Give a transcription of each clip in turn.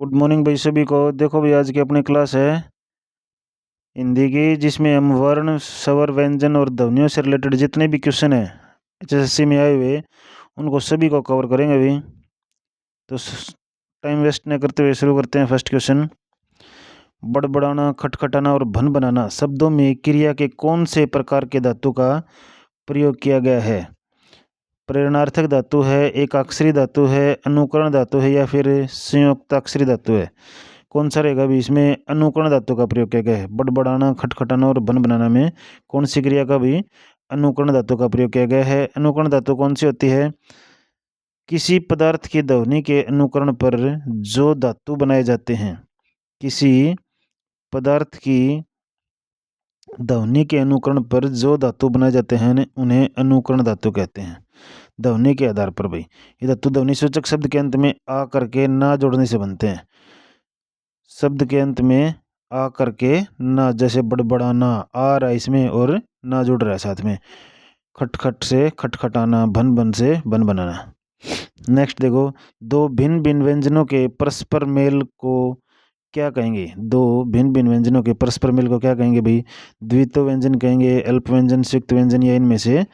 Good morning भाई सभी को। देखो भाई आज की अपनी क्लास है हिंदी की, जिसमें हम वर्ण, स्वर, व्यंजन और ध्वनियों से रिलेटेड जितने भी क्वेश्चन हैं एचएसएससी में आए हुए उनको सभी को कवर करेंगे अभी। तो टाइम वेस्ट न करते हुए शुरू करते हैं। फर्स्ट क्वेश्चन, बड़बड़ाना, खटखटाना और भन बनाना शब्दों में क्रिया के कौन से प्रकार के धातु का प्रयोग किया गया है? प्रेरणार्थक धातु है, एकाक्षरी धातु है, अनुकरण धातु है या फिर संयुक्ताक्षरी धातु है? कौन सा रहेगा भी? इसमें अनुकरण धातु का प्रयोग किया गया है। बड़बड़ाना, खटखटाना और बन बनाना में कौन सी क्रिया का भी अनुकरण धातु का प्रयोग किया गया है? अनुकरण धातु कौन सी होती है? किसी पदार्थ की ध्वनि के अनुकरण पर जो धातु बनाए जाते हैं, किसी पदार्थ की ध्वनि के अनुकरण पर जो धातु बनाए जाते हैं उन्हें अनुकरण धातु कहते हैं। ध्वनि के आधार पर भाई ये धातु ध्वनि सूचक शब्द के अंत में आ करके ना जोड़ने से बनते हैं। शब्द के अंत में आ करके ना, जैसे बड़बड़ाना आ रहा है इसमें और ना जुड़ रहा है साथ में। खटखट से खटखटाना, भन भन से बन बनाना। नेक्स्ट देखो, दो भिन्न भिन्न व्यंजनों के परस्पर मेल को क्या कहेंगे? दो भिन्न भिन्न व्यंजनों के परस्पर मेल को क्या कहेंगे भाई? द्वित्व व्यंजन कहेंगे, अल्प व्यंजन, संयुक्त व्यंजन या इनमें से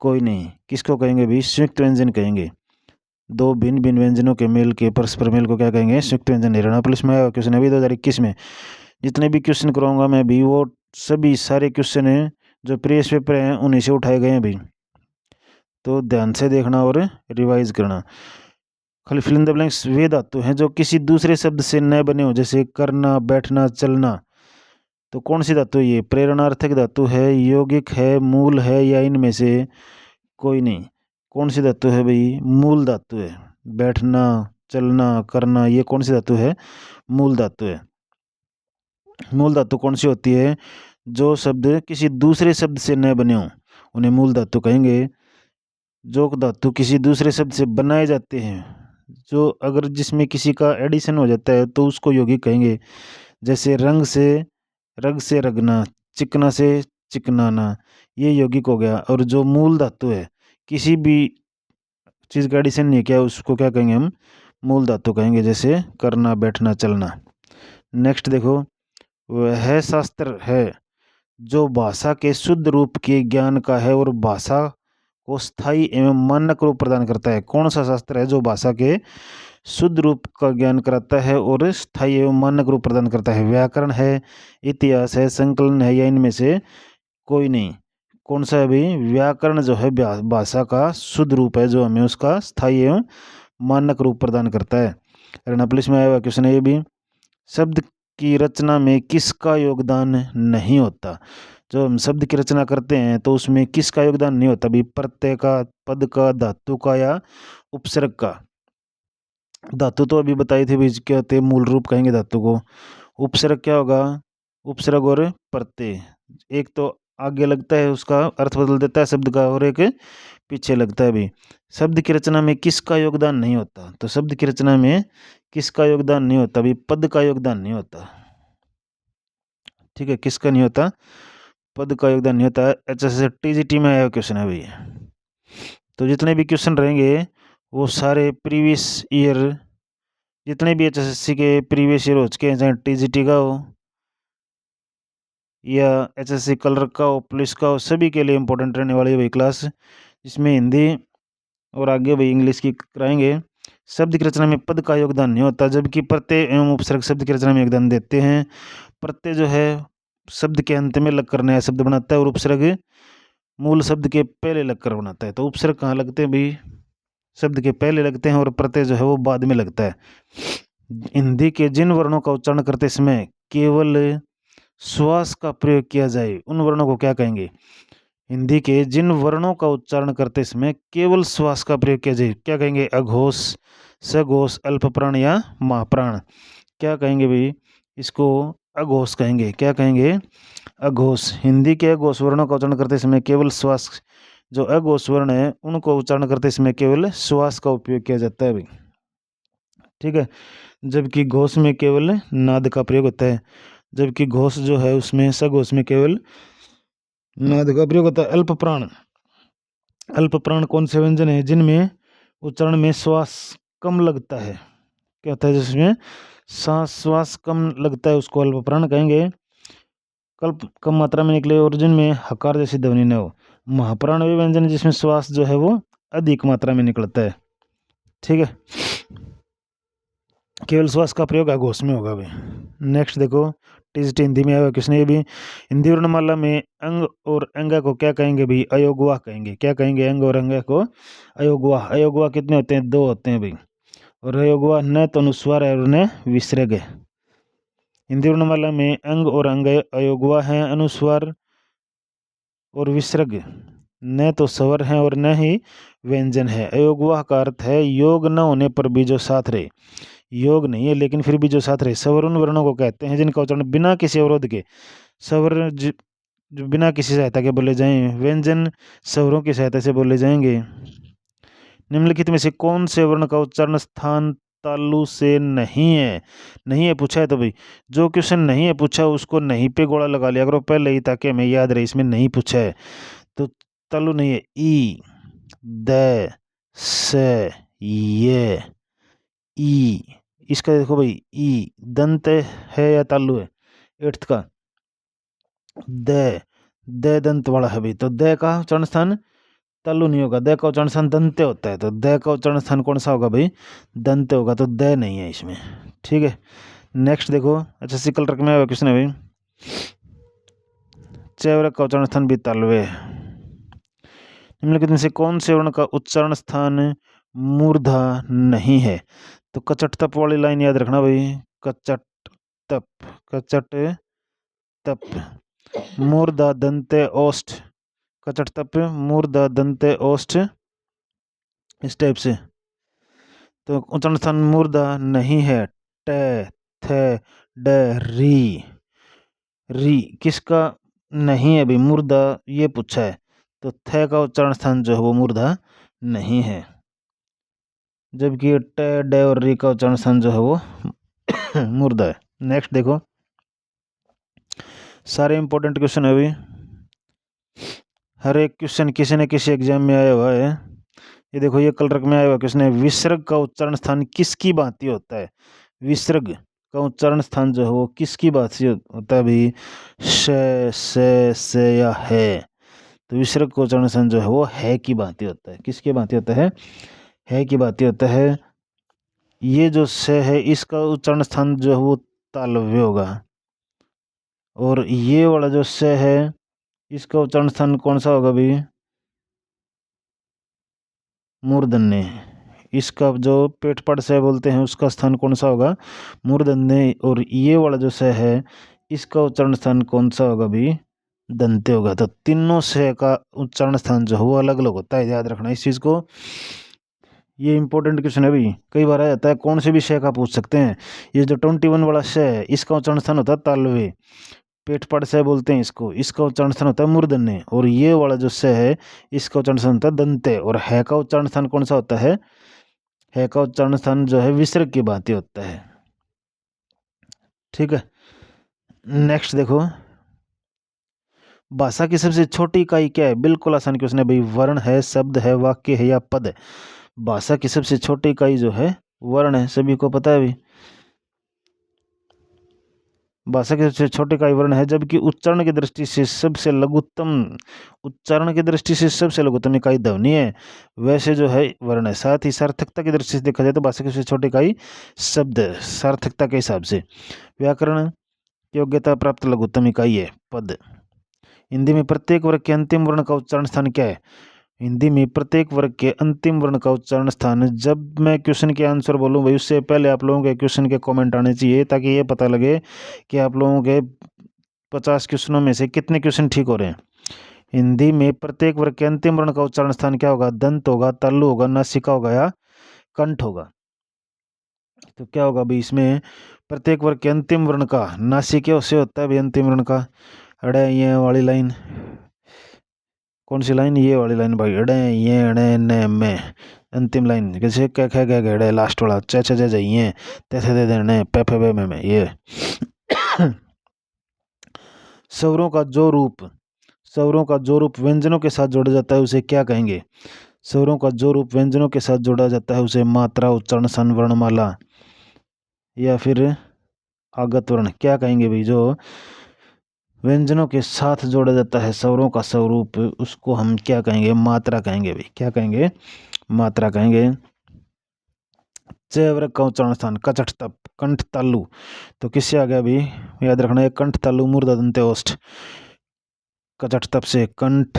कोई नहीं? किसको कहेंगे भाई? संयुक्त व्यंजन कहेंगे। दो भिन्न भिन्न व्यंजनों के मेल के परस्पर मेल को क्या कहेंगे? संयुक्त व्यंजन। हरियाणा पुलिस में आया क्वेश्चन अभी 2021 में। जितने भी क्वेश्चन कराऊंगा मैं भी वो सभी सारे क्वेश्चन हैं जो प्रीवियस पेपर हैं उन्हीं से उठाए गए हैं भाई, तो ध्यान से देखना और रिवाइज करना। खाली फिल इन द ब्लैंक्स वे धातु हैं जो किसी दूसरे शब्द से न बने हो, जैसे करना, बैठना, चलना। तो कौन सी धातु है ये? प्रेरणार्थक धातु है, यौगिक है, मूल है या इनमें से कोई नहीं? कौन सी धातु है भाई? मूल धातु है। बैठना, चलना, करना, ये कौन सी धातु है? मूल धातु है। मूल धातु कौन सी होती है? जो शब्द किसी दूसरे शब्द से न बने हो उन्हें मूल धातु कहेंगे। जो धातु किसी दूसरे शब्द से बनाए जाते हैं, जो अगर जिसमें किसी का एडिशन हो जाता है तो उसको यौगिक कहेंगे। जैसे रग से रगना, चिकना से चिकनाना, ये यौगिक हो गया। और जो मूल धातु है, किसी भी चीज़ का एडिशन नहीं किया, उसको क्या कहेंगे हम? मूल धातु कहेंगे। जैसे करना, बैठना, चलना। नेक्स्ट देखो, वह शास्त्र है जो भाषा के शुद्ध रूप के ज्ञान का है और भाषा को स्थायी एवं मानक रूप प्रदान करता है। कौन सा शास्त्र है जो भाषा के शुद्ध रूप का ज्ञान कराता है और स्थायी एवं मानक रूप प्रदान करता है? व्याकरण है, इतिहास है, संकलन है या इनमें से कोई नहीं? कौन सा है भाई? व्याकरण जो है भाषा का शुद्ध रूप है जो हमें उसका स्थायी एवं मानक रूप प्रदान करता है। हरियाणा पुलिस में आया हुआ क्वेश्चन है ये भी। शब्द की रचना में किसका योगदान नहीं होता? जो हम शब्द की रचना करते हैं तो उसमें किसका योगदान नहीं होता भाई? प्रत्यय का, पद का, धातु का या उपसर्ग का? धातु तो अभी बताई थी भाई, क्या होते? मूल रूप कहेंगे धातु को। उपसर्ग क्या होगा? उपसर्ग और प्रत्यय, एक तो आगे लगता है उसका अर्थ बदल देता है शब्द का, और एक पीछे लगता है भाई। शब्द की रचना में किसका योगदान नहीं होता? तो शब्द की रचना में किसका योगदान नहीं होता भाई? पद का योगदान नहीं होता। ठीक है, किसका नहीं होता? पद का योगदान नहीं होता है। एचएसएससी टीजीटी में आया क्वेश्चन है भाई। तो जितने भी क्वेश्चन रहेंगे वो सारे प्रीवियस ईयर, जितने भी एचएसएससी के प्रीवियस ईयर हो चुके हैं, चाहे टीजीटी का हो या एचएसएससी कलर का हो, पुलिस का हो, सभी के लिए इंपॉर्टेंट रहने वाली है भाई क्लास, जिसमें हिंदी और आगे भाई इंग्लिश की कराएंगे। शब्द की रचना में पद का योगदान नहीं होता, जबकि प्रत्यय एवं उपसर्ग शब्द की रचना में योगदान देते हैं। प्रत्यय जो है शब्द के अंत में लगकर नया शब्द बनाता है और उपसर्ग मूल शब्द के पहले लगकर बनाता है। तो उपसर्ग कहाँ लगते हैं भाई? शब्द के पहले लगते हैं और प्रत्यय जो है वो बाद में लगता है। हिंदी के जिन वर्णों का उच्चारण करते समय केवल श्वास का प्रयोग किया जाए उन वर्णों को क्या कहेंगे? हिंदी के जिन वर्णों का उच्चारण करते समय केवल श्वास का प्रयोग किया जाए क्या कहेंगे? अघोष, सघोष, अल्पप्राण या महाप्राण? क्या कहेंगे भाई? इसको अघोष कहेंगे। क्या कहेंगे? अघोष। हिंदी के अघोष वर्णों का उच्चारण करते समय केवल श्वास, जो अघोष वर्ण है उनको उच्चारण करते समय केवल श्वास का उपयोग किया जाता है भाई। ठीक है, जबकि घोष में केवल नाद का प्रयोग होता है। जबकि घोष जो है उसमें, सघोष में केवल नाद का प्रयोग होता है। अल्पप्राण, अल्पप्राण कौन से व्यंजन है जिनमें उच्चारण में श्वास कम लगता है? क्या होता है? जिसमें श्वास कम लगता है उसको अल्पप्राण कहेंगे। कम मात्रा में निकले और जिनमें हकार जैसी ध्वनि न हो। महाप्राण वे व्यंजन जिसमें श्वास जो है वो अधिक मात्रा में निकलता है। ठीक है, केवल श्वास का प्रयोग अघोष में होगा भाई। नेक्स्ट देखो, टीजीटी हिंदी में आया किसने, ये भी हिंदी वर्णमाला में अंग और अंगा को क्या कहेंगे भाई, अयोगवाह कहेंगे। क्या कहेंगे, अंग और अंगा को अयोगवाह। अयोगवाह कितने होते हैं, 2 होते हैं भाई। और अयोगवाह न तो अनुस्वार है और न विसर्ग है। हिंदी वर्णमाला में अंग और अंग अयोगवाह हैं, अनुस्वार और विसर्ग न तो स्वर है और न ही व्यंजन है। अयोगवाह का अर्थ है योग न होने पर भी जो साथ रहे। योग नहीं है लेकिन फिर भी जो साथ रहे। स्वर उन वर्णों को कहते हैं जिनका उच्चारण बिना किसी अवरोध के, स्वर जो बिना किसी सहायता के बोले जाएं। व्यंजन स्वरों की सहायता से बोले जाएंगे। निम्नलिखित में से कौन से वर्ण का उच्चारण स्थान तालु से नहीं है। नहीं है पूछा है तो भाई जो क्वेश्चन नहीं है पूछा उसको नहीं पे गोला लगा लिया करो पहले ही, ताकि हमें याद रहे इसमें नहीं पूछा है। तो तालु नहीं है। ई, द, से, ये, ई। इसका देखो भाई, ई दंत है या तालु है, 8th का द दंत वाला है भाई। तो द का उच्चारण स्थान तालु नहीं होगा, द का उच्चारण स्थान दंते होता है। तो द का उच्चारण स्थान कौन सा होगा भाई, दंते होगा। तो द नहीं है इसमें। ठीक है, नेक्स्ट देखो, अच्छा सिकल रख में क्वेश्चन है भाई, चैवरक का उच्चारण स्थान भी तालवे है। निम्नलिखित में से कौन से वर्ण का उच्चारण स्थान मूर्धा नहीं है। तो कचट तप वाली लाइन याद रखना भाई, कचट तप, कचट तप, मूर्धा दंते ओष्ठ, कचट तप मूर्धा दंते ओष्ठ, इस टाइप से। तो उच्चारण स्थान मूर्धा नहीं है। ट, थ, ड, री किसका नहीं है भाई, मूर्धा ये पूछा है। तो थ का उच्चारण स्थान जो है वो मूर्धा नहीं है, जबकि ट, ड और री का उच्चारण स्थान जो है वो मूर्धा है। नेक्स्ट देखो, सारे इंपॉर्टेंट क्वेश्चन है भाई, हर एक क्वेश्चन किसी न किसी एग्जाम में आया हुआ है। ये देखो, ये कल रक में आया हुआ क्वेश्चन है, विसर्ग का उच्चारण स्थान किसकी भांति होता है। विसर्ग का उच्चारण स्थान जो है वो किसकी भांति होता है भाई, से या है। तो विसर्ग का उच्चारण स्थान जो है वो है की भांति होता है। किसकी भांति होता है की भांति होता है। ये जो से है इसका उच्चारण स्थान जो है वो तालव्य होगा, और ये वाला जो से है इसका उच्चारण स्थान कौन सा होगा भाई, मूर्धन्य। इसका जो पेट पड़ से बोलते हैं उसका स्थान कौन सा होगा, मूर्धन्य। और ये वाला जो से है इसका उच्चारण स्थान कौन सा होगा भाई, दंते होगा। तो तीनों से का उच्चारण स्थान जो है वो अलग अलग होता है, याद रखना इस चीज को। ये इंपॉर्टेंट क्वेश्चन है भाई, कई बार आ जाता है, कौन से भी शय का पूछ सकते हैं। ये जो 21 वाला शय है इसका उच्चारण स्थान होता है तालवे, पेट पड़ से बोलते हैं इसको, इसका उच्चारण स्थान होता है मूर्धन्य। और ये वाला जो से है इसका उच्चारण स्थान होता है दंते। और है का उच्चारण स्थान कौन सा होता है का उच्चारण स्थान जो है विसर्ग की भांति होता है। ठीक है, नेक्स्ट देखो, भाषा की सबसे छोटी इकाई क्या है। बिल्कुल आसान क्वेश्चन है भाई, वर्ण है, शब्द है, वाक्य है या पद है। भाषा की सबसे छोटी इकाई जो है वर्ण है, सभी को पता है भाई। भाषा की सबसे छोटी इकाई वर्ण है, जबकि उच्चारण की दृष्टि से सबसे लघुत्तम, उच्चारण की दृष्टि से सबसे लघुत्तम इकाई ध्वनि है, वैसे जो है वर्ण है। साथ ही सार्थकता की दृष्टि से देखा जाए तो भाषा की सबसे छोटी इकाई शब्द है, सार्थकता के हिसाब से। व्याकरण योग्यता प्राप्त लघुत्तम इकाई है पद। हिंदी में प्रत्येक वर्ग के अंतिम वर्ण का उच्चारण स्थान क्या है। हिंदी में प्रत्येक वर्ग के अंतिम वर्ण का उच्चारण स्थान, जब मैं क्वेश्चन के आंसर बोलूं भाई उससे पहले आप लोगों के क्वेश्चन के कमेंट आने चाहिए, ताकि ये पता लगे कि आप लोगों के 50 क्वेश्चनों में से कितने क्वेश्चन ठीक हो रहे हैं। हिंदी में प्रत्येक वर्ग के अंतिम वर्ण का उच्चारण स्थान क्या होगा, दंत होगा, तालु होगा, नासिका होगा या कंठ होगा। तो क्या होगा भाई इसमें, प्रत्येक वर्ग के अंतिम वर्ण का, नासिका से होता है भाई अंतिम वर्ण का। अड़े ये वाली लाइन, कौन सी लाइन, ये वाली लाइन भाई, अड़े ये अड़े ने में, अंतिम लाइन कैसे क्या क्या क्या गड़े लास्ट वाला, चे चे जाइए तैसे दे देने पे पे में ये। स्वरों का जो रूप, स्वरों का जो रूप व्यंजनों के साथ जोड़ा जाता है उसे क्या कहेंगे। स्वरों का जो रूप व्यंजनों के साथ जोड़ा जाता है उसे मात्रा, उच्चारण, सन, वर्णमाला या फिर आगत वर्ण। क्या कहेंगे भाई, जो व्यंजनों के साथ जोड़ा जाता है स्वरों का स्वरूप, उसको हम क्या कहेंगे, मात्रा कहेंगे भाई। क्या कहेंगे, मात्रा कहेंगे। च वर्ग का उच्चारण स्थान कचट तप कंठ तालु, तो किससे आ गया भाई, याद रखना है, कंठ तालु मूर्धा दंते ओष्ठ। कचट तप से कंठ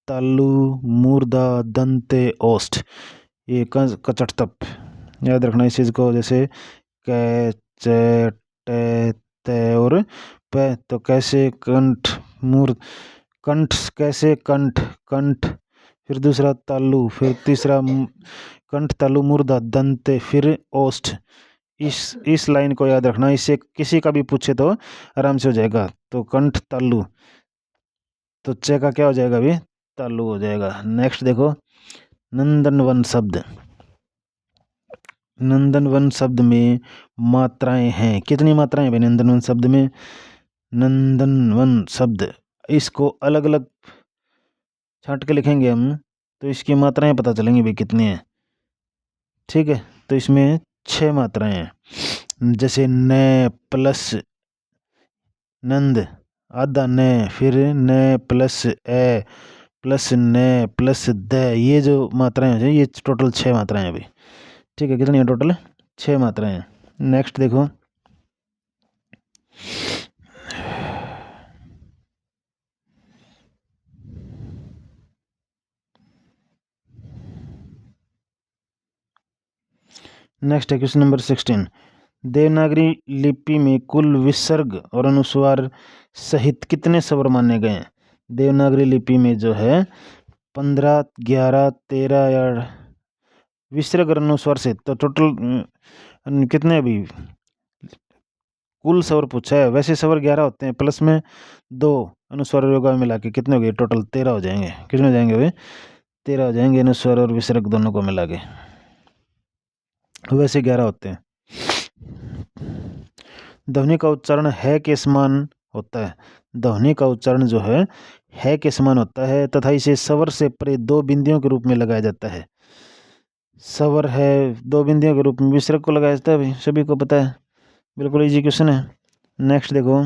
तालु मूर्धा दंते ओष्ठ, ये कचट तप याद रखना इस चीज को। जैसे कै च टे ते और पे, तो कैसे कंठ मूर्ध, कंठ कैसे कंठ कंठ, फिर दूसरा तालु, फिर तीसरा कंठ तालु मूर्धा दंते, फिर ओष्ठ। इस लाइन को याद रखना, इससे किसी का भी पूछे तो आराम से हो जाएगा। तो कंठ तालु, तो च का क्या हो जाएगा अभी, तालु हो जाएगा। नेक्स्ट देखो, नंदनवन शब्द। नंदनवन शब्द में मात्राएं हैं, कितनी मात्राएं भाई नंदनवन शब्द में। नंदनवन शब्द, इसको अलग अलग छांट के लिखेंगे हम, तो इसकी मात्राएं पता चलेंगी भाई कितनी है। ठीक है, तो इसमें 6 मात्राएं हैं। जैसे न प्लस नंद आधा न, फिर न प्लस ए प्लस न प्लस द, ये जो मात्राएं हैं ये टोटल 6 मात्राएं हैं भाई। ठीक है, कितनी है टोटल, 6 मात्राएं हैं। नेक्स्ट देखो, नेक्स्ट है क्वेश्चन नंबर 16। देवनागरी लिपि में कुल विसर्ग और अनुस्वार सहित कितने स्वर माने गए हैं। देवनागरी लिपि में जो है 15, 11, 13 या विसर्ग और अनुस्वार से, तो टोटल कितने अभी कुल स्वर पूछा है। वैसे स्वर 11 होते हैं, प्लस में 2 अनुस्वार और योगा मिला के कितने हो गए, टोटल 13 हो जाएंगे। कितने हो जाएंगे भाई, 13 हो जाएंगे, अनुस्वार और विसर्ग दोनों को मिला के। वैसे 11 होते हैं। ध्वनि का उच्चारण है के समान होता है। ध्वनि का उच्चारण जो है के समान होता है तथा इसे स्वर से परे 2 बिंदियों के रूप में लगाया जाता है। स्वर है 2 बिंदियों के रूप में, विसर्ग को लगाया जाता है भाई, सभी को पता है, बिल्कुल इजी क्वेश्चन है। नेक्स्ट देखो,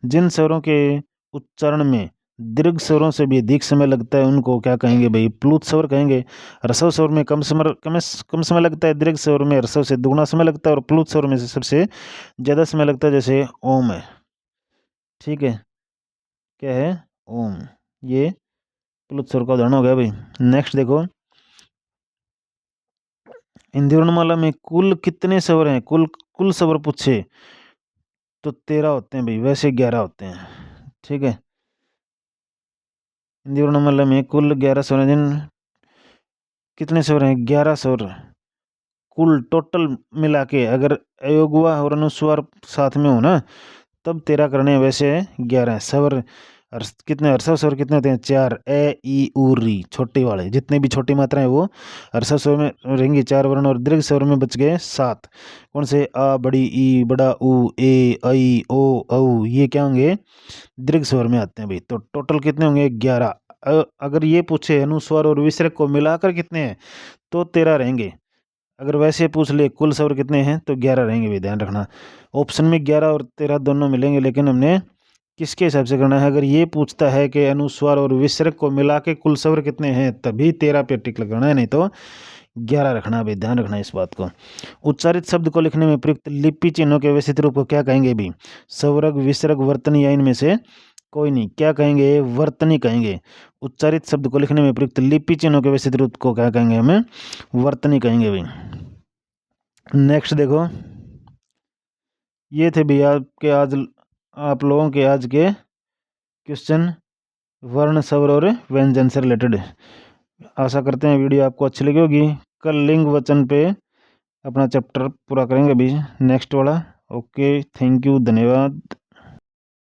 जिन स्वरों के उच्चारण में दीर्घ स्वरों से भी अधिक समय लगता है उनको क्या कहेंगे भाई, प्लुत स्वर कहेंगे। ह्रस्व स्वर में कम समय लगता है, दीर्घ स्वर में ह्रस्व से दुगुना समय लगता है, और प्लुत स्वर में से सबसे ज़्यादा समय लगता है, जैसे ओम है। ठीक है, क्या है, ओम, ये प्लुत स्वर का उदाहरण हो गया भाई। नेक्स्ट देखो, हिंदी वर्णमाला में कुल कितने स्वर हैं, कुल स्वर पूछे तो 13 होते हैं भाई, वैसे 11 होते हैं। ठीक है, हिंदी वर्णमाला में कुल 11 स्वर हैं। कितने स्वर हैं, 11 स्वर कुल टोटल मिला के। अगर अयोग हुआ और अनुस्वार साथ में हो ना तब 13 करने हैं, वैसे 11 स्वर। कितने हर्षव स्वर कितने होते हैं, 4, ए ई उ री, छोटे वाले जितने भी छोटी मात्राएं वो हर्षव स्वर में रहेंगी 4 वर्ण, और दीर्घ स्वर में बच गए 7। कौन से, आ बड़ी ई बड़ा उ ए ऐ ओ औ, ये क्या होंगे, दीर्घ स्वर में आते हैं भाई। तो टोटल कितने होंगे, 11। अगर ये पूछे अनुस्वार और विसर्ग को मिलाकर कितने हैं तो 13 रहेंगे। अगर वैसे पूछ ले कुल स्वर कितने हैं तो 11 रहेंगे भाई, ध्यान रखना। ऑप्शन में 11 और 13 दोनों मिलेंगे, लेकिन हमने किसके हिसाब से करना है। अगर ये पूछता है कि अनुस्वार और विसर्ग को मिला के कुल स्वर कितने हैं तभी 13 पे टिक लगाना है, नहीं तो 11 रखना भाई, ध्यान रखना इस बात को। उच्चारित शब्द को लिखने में प्रयुक्त लिपि चिन्हों के व्यवस्थित रूप को क्या कहेंगे भी, स्वरग विसर्ग वर्तनी या इनमें से कोई नहीं, क्या कहेंगे, वर्तनी कहेंगे। उच्चारित शब्द को लिखने में प्रयुक्त लिपि चिन्हों के व्यवस्थित रूप को क्या कहेंगे, हमें वर्तनी कहेंगे भाई। नेक्स्ट देखो, ये थे भैया आपके आज आप लोगों के आज के क्वेश्चन वर्ण स्वर और व्यंजन से रिलेटेड। आशा करते हैं वीडियो आपको अच्छी लगी होगी। कल लिंग वचन पे अपना चैप्टर पूरा करेंगे अभी नेक्स्ट वाला। ओके, थैंक यू, धन्यवाद।